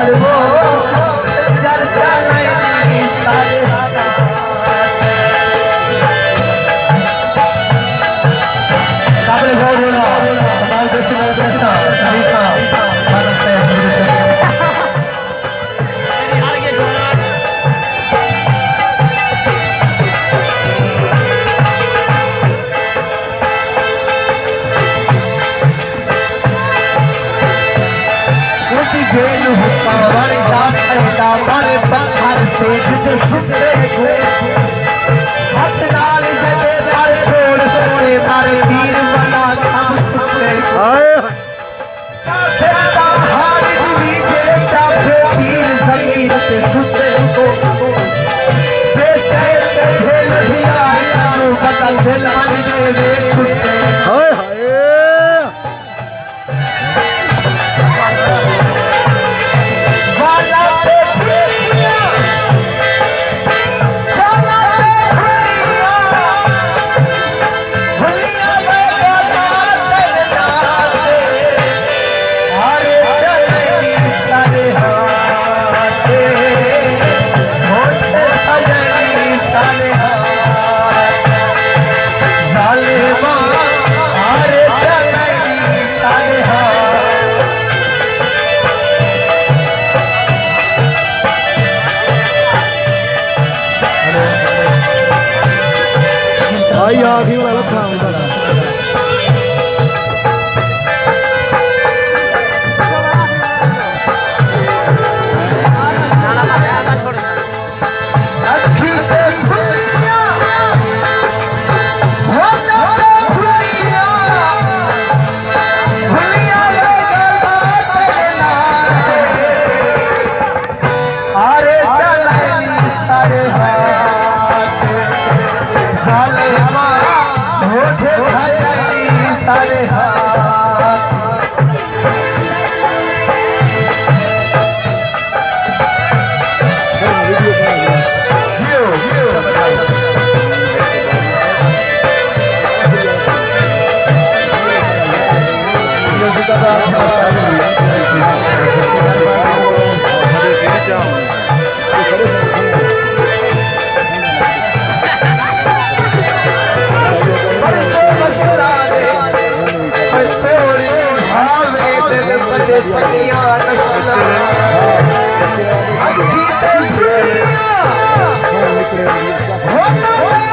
हरवो जर चलैनी सारे काबले गौरव हमारे देश में कैसा सभी का भारत से गेलू पावरी दामरे पत्थर से जिसे छुपे हुए हाथ नाल जले मारे रोड सोने मारे वीर बना खाम हाय तेरा हार भी जे चाहे वीर संगीत से छुपे को बेचे खेल भिलाई कानू बता खेलानी दे हाय आखिरी वाला था बस सारे चलिया नस्ला अखी ते दुनिया हो